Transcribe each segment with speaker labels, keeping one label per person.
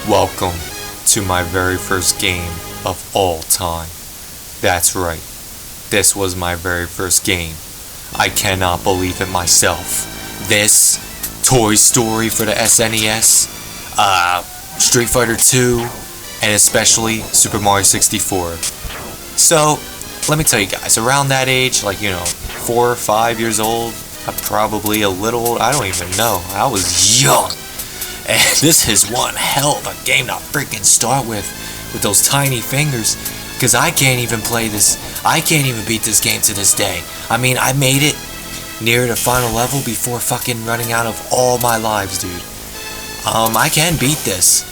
Speaker 1: Welcome to my very first game of all time. That's right, this was my very first game. I cannot believe it myself. This, Toy Story for the SNES, Street Fighter 2, and especially Super Mario 64. So, let me tell you guys, around that age, 4 or 5 years old, probably a little, I don't even know, I was young. And this is one hell of a game to freaking start with those tiny fingers. Because I can't even play this, I can't even beat this game to this day. I mean, I made it near the final level before fucking running out of all my lives, dude. I can beat this,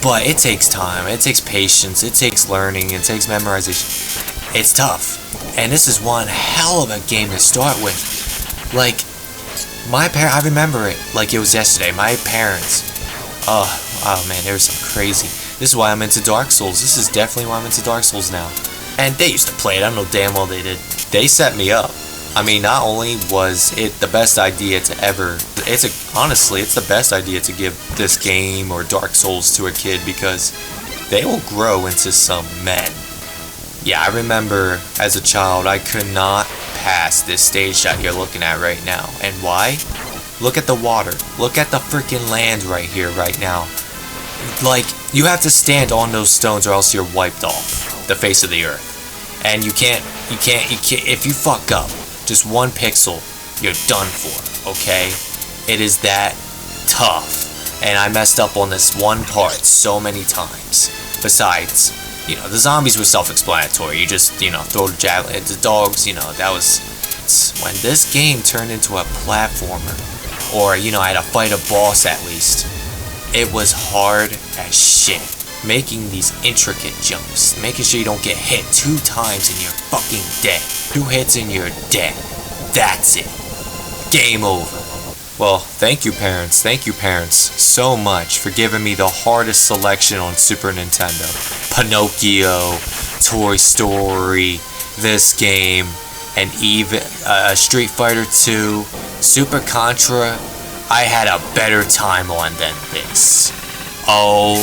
Speaker 1: but it takes time, it takes patience, it takes learning, it takes memorization. It's tough. And this is one hell of a game to start with. I remember it like it was yesterday. My parents, oh man, they were so crazy. This is why I'm into Dark Souls. This is definitely why I'm into Dark Souls now. And they used to play it. I don't know damn well they did. They set me up. I mean, not only was it the best idea to ever, honestly, it's the best idea to give this game or Dark Souls to a kid because they will grow into some men. Yeah, I remember as a child, I could not pass this stage that you're looking at right now. And why? Look at the water. Look at the freaking land right here, right now. You have to stand on those stones or else you're wiped off the face of the earth. And you can't, if you fuck up just one pixel, you're done for, okay? It is that tough. And I messed up on this one part so many times. Besides, the zombies were self-explanatory. You just, throw the javelin at the dogs, that was... When this game turned into a platformer, or, I had to fight a boss at least, it was hard as shit. Making these intricate jumps, making sure you don't get hit 2 times and you're fucking dead. 2 hits and you're dead. That's it. Game over. Well, thank you parents so much for giving me the hardest selection on Super Nintendo. Pinocchio, Toy Story, this game, and even Street Fighter 2, Super Contra. I had a better time on than this. Oh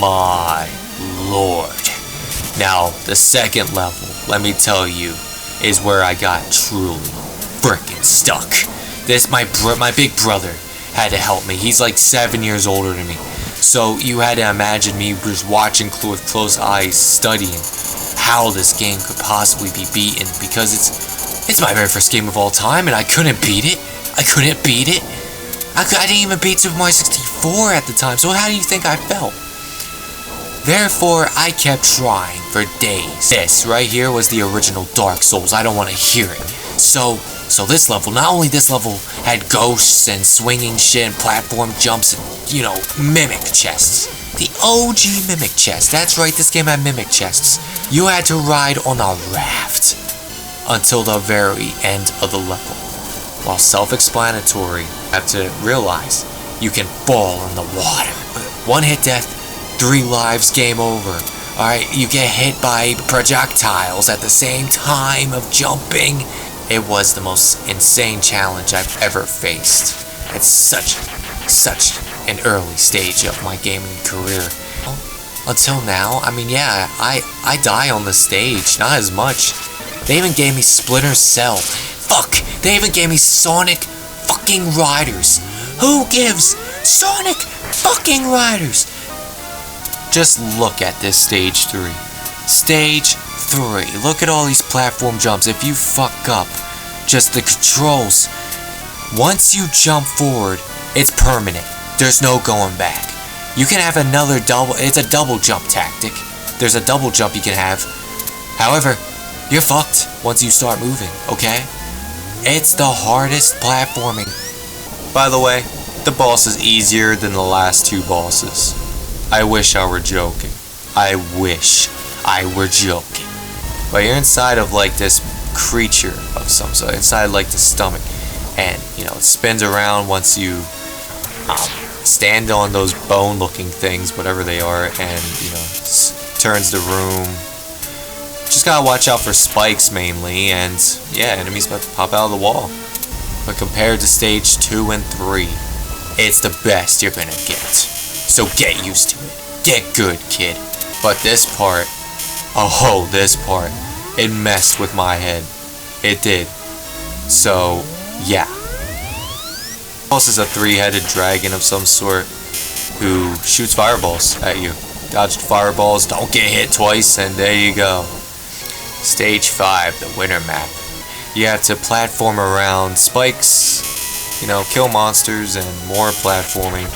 Speaker 1: my lord. Now, the second level, let me tell you, is where I got truly frickin' stuck. My big brother had to help me. He's like 7 years older than me. So you had to imagine me just watching with closed eyes, studying how this game could possibly be beaten. Because it's my very first game of all time and I couldn't beat it. I didn't even beat Super Mario 64 at the time. So how do you think I felt? Therefore, I kept trying for days. This right here was the original Dark Souls. I don't want to hear it. So this level, not only this level had ghosts and swinging shit and platform jumps and, mimic chests. The OG mimic chest. That's right, this game had mimic chests. You had to ride on a raft until the very end of the level. While self-explanatory, you have to realize you can fall in the water. 1 hit death, 3 lives, game over. Alright, you get hit by projectiles at the same time of jumping. It was the most insane challenge I've ever faced. It's such an early stage of my gaming career. Until now, I mean, yeah, I die on the stage, not as much. They even gave me Splinter Cell. Fuck, they even gave me Sonic fucking Riders. Who gives Sonic fucking Riders? Just look at this stage 3. Stage 3. Look at all these platform jumps. If you fuck up, just the controls. Once you jump forward, it's permanent. There's no going back. You can have another double. It's a double jump tactic. There's a double jump you can have. However, you're fucked once you start moving, okay? It's the hardest platforming. By the way, the boss is easier than the last 2 bosses. I wish I were joking. I wish I were joking. But you're inside of this creature of some sort, inside the stomach, and it spins around once you stand on those bone looking things, whatever they are, and turns the room. Just gotta watch out for spikes mainly, and yeah, enemies about to pop out of the wall. But compared to stage 2 and 3, it's the best you're gonna get. So get used to it. Get good, kid. But this part, oh, this part, it messed with my head. It did. So, yeah. Boss is a three-headed dragon of some sort who shoots fireballs at you. Dodge the fireballs, don't get hit twice, and there you go. Stage 5, the winter map. You have to platform around spikes, you know, kill monsters, and more platforming.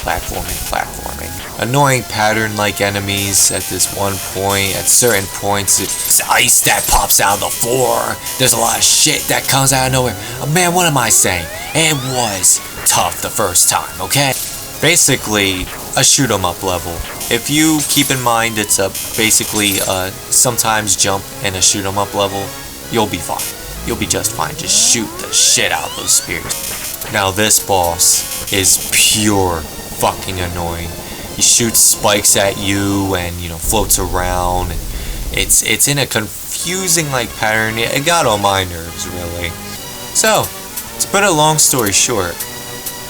Speaker 1: Annoying pattern-like enemies at this one point. At certain points, it's ice that pops out of the floor. There's a lot of shit that comes out of nowhere. Oh, man, what am I saying? It was tough the first time, okay? Basically, a shoot-'em-up level. If you keep in mind it's basically sometimes jump and a shoot-'em-up level, you'll be fine. You'll be just fine. Just shoot the shit out of those spears. Now this boss is pure fucking annoying. He shoots spikes at you and, you know, floats around. It's in a confusing like pattern. It got on my nerves, really. So, to put a long story short,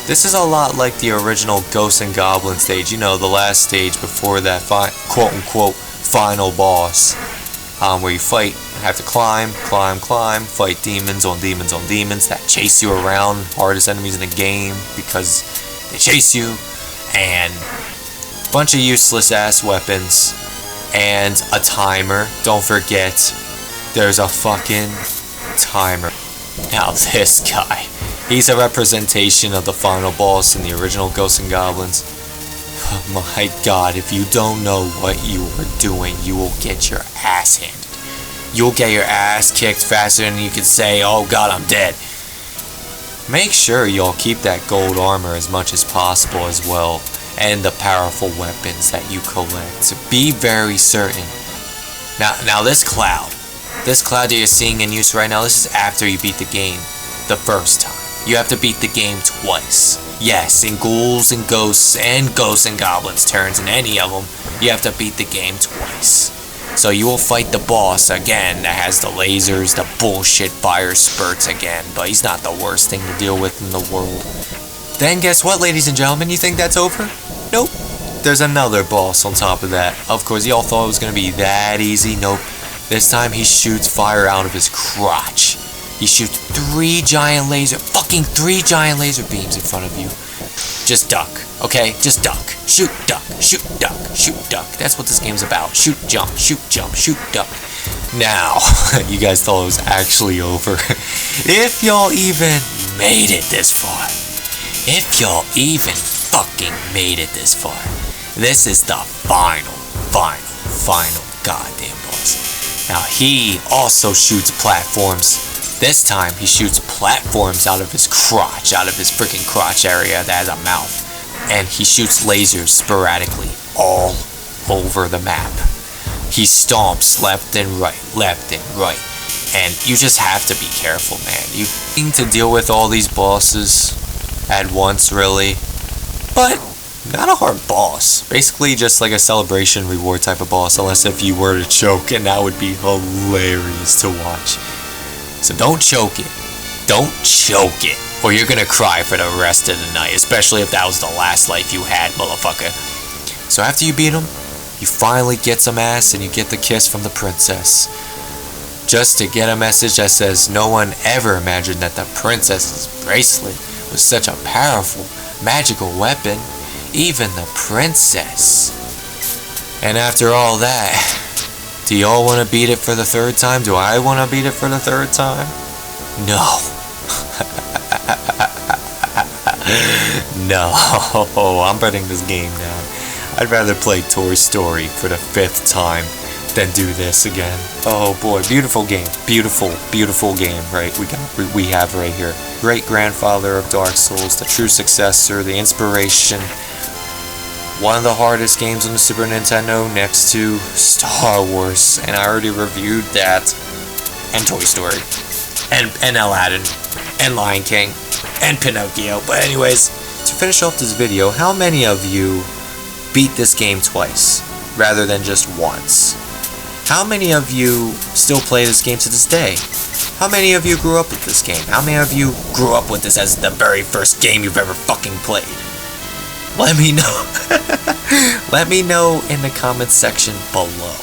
Speaker 1: this is a lot like the original Ghosts and Goblins stage. You know, the last stage before that quote-unquote final boss. Where you have to climb, fight demons on demons that chase you around. Hardest enemies in the game because they chase you. And a bunch of useless ass weapons. And a timer. Don't forget, there's a fucking timer. Now this guy. He's a representation of the final boss in the original Ghosts and Goblins. Oh my god, if you don't know what you are doing, you will get your ass handed. You'll get your ass kicked faster than you can say, oh god, I'm dead. Make sure y'all keep that gold armor as much as possible as well, and the powerful weapons that you collect. Be very certain. Now this cloud that you're seeing in use right now, this is after you beat the game the first time. You have to beat the game twice. Yes, in Ghouls and Ghosts and Goblins turns, in any of them, you have to beat the game twice. So you will fight the boss again that has the lasers, the bullshit fire spurts again, but he's not the worst thing to deal with in the world. Then guess what, ladies and gentlemen, you think that's over? Nope. There's another boss on top of that. Of course, y'all thought it was going to be that easy. Nope. This time he shoots fire out of his crotch. He shoots three giant laser beams in front of you. Just duck, okay? Just duck. Shoot, duck, shoot, duck, shoot, duck. That's what this game's about. Shoot, jump, shoot, duck. Now, you guys thought it was actually over. If y'all even made it this far. If y'all even fucking made it this far. This is the final goddamn boss. Now, he also shoots platforms. This time, he shoots platforms out of his crotch, out of his freaking crotch area that has a mouth. And he shoots lasers sporadically all over the map. He stomps left and right. And you just have to be careful, man. You need to deal with all these bosses at once, really. But not a hard boss. Basically just like a celebration reward type of boss, unless if you were to choke, and that would be hilarious to watch. So don't choke it. Don't choke it. Or you're gonna cry for the rest of the night. Especially if that was the last life you had, motherfucker. So after you beat him, you finally get some ass and you get the kiss from the princess. Just to get a message that says no one ever imagined that the princess's bracelet was such a powerful, magical weapon. Even the princess. And after all that... Do y'all want to beat it for the third time? Do I want to beat it for the third time? No. No. I'm putting this game down. I'd rather play Toy Story for the 5th time than do this again. Oh boy, beautiful game. Beautiful game, right? We have right here. Great grandfather of Dark Souls, the true successor, the inspiration. One of the hardest games on the Super Nintendo next to Star Wars, and I already reviewed that, and Toy Story, and Aladdin, and Lion King, and Pinocchio. But anyways, to finish off this video, how many of you beat this game twice, rather than just once? How many of you still play this game to this day? How many of you grew up with this game? How many of you grew up with this as the very first game you've ever fucking played? let me know. Let me know in the comments section below.